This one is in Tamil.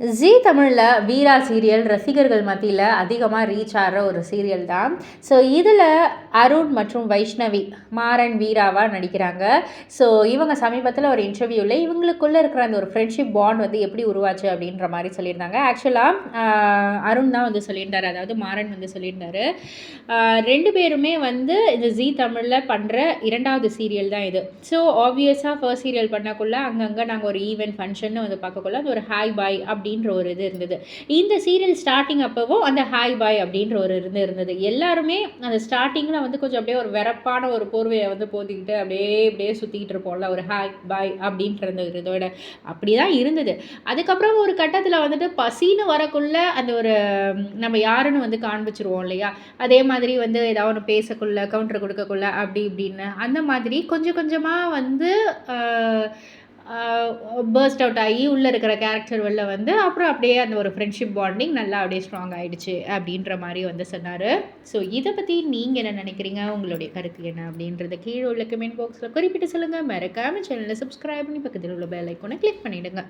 ஜீ தமிழில் வீரா சீரியல் ரசிகர்கள் மத்தியில் அதிகமாக ரீச் ஆகிற ஒரு சீரியல் தான். ஸோ இதில் அருண் மற்றும் வைஷ்ணவி மாறன் வீராவாக நடிக்கிறாங்க. ஸோ இவங்க சமீபத்தில் ஒரு இன்டர்வியூவில் இவங்களுக்குள்ளே இருக்கிற அந்த ஒரு ஃப்ரெண்ட்ஷிப் பாண்ட் வந்து எப்படி உருவாச்சு அப்படின்ற மாதிரி சொல்லியிருந்தாங்க. ஆக்சுவலாக அருண் தான் வந்து சொல்லியிருந்தார், அதாவது மாறன் வந்து சொல்லியிருந்தார், 2 பேருமே வந்து இந்த ஜீ தமிழில் பண்ணுற 2வது சீரியல் தான் இது. ஸோ ஆப்வியஸாக ஃபர்ஸ்ட் சீரியல் பண்ணக்குள்ளே அங்கங்கே நாங்கள் ஒரு ஈவெண்ட் ஃபங்க்ஷன் வந்து பார்க்கக்குள்ள அது ஒரு ஹாய் பாய் அப்படின்ற ஒரு இது இருந்தது. இந்த சீரியல் ஸ்டார்டிங் அப்போவும் அந்த ஹாய் பாய் அப்படின்ற ஒரு இருந்தது. எல்லாருமே அந்த ஸ்டார்டிங்கில் வந்து கொஞ்சம் அப்படியே ஒரு வெறப்பான ஒரு போர்வையை வந்து போத்திக்கிட்டு அப்படியே சுற்றிக்கிட்டு இருப்போம்ல, ஒரு ஹாய் பாய் அப்படின்ற இதோட அப்படி தான் இருந்தது. அதுக்கப்புறம் ஒரு கட்டத்தில் வந்துட்டு பசின்னு வரக்குள்ள அந்த ஒரு நம்ம யாருன்னு வந்து காண்பிச்சிருவோம் இல்லையா, அதே மாதிரி வந்து ஏதாவது ஒன்று பேசக்குள்ள கவுண்டர் கொடுக்கக்குள்ள அப்படி இப்படின்னு அந்த மாதிரி கொஞ்சம் கொஞ்சமாக வந்து பர்ஸ்ட் அவுட் ஆகி உள்ளே இருக்கிற கேரக்டர் வெளில வந்து அப்புறம் அப்படியே அந்த ஒரு ஃப்ரெண்ட்ஷிப் பாண்டிங் நல்லா அப்படியே ஸ்ட்ராங் ஆகிடுச்சு அப்படின்ற மாதிரி வந்து சொன்னார். ஸோ இதை பற்றி நீங்கள் என்ன நினைக்கிறீங்க, உங்களுடைய கருத்து என்ன அப்படின்றத கீழே உள்ள கமெண்ட் பாக்ஸில் குறிப்பிட்டு சொல்லுங்கள். மறக்காமல் சேனலை சப்ஸ்கிரைப் பண்ணி பக்கத்தில் உள்ள பெல் ஐக்கானை கிளிக் பண்ணிவிடுங்க.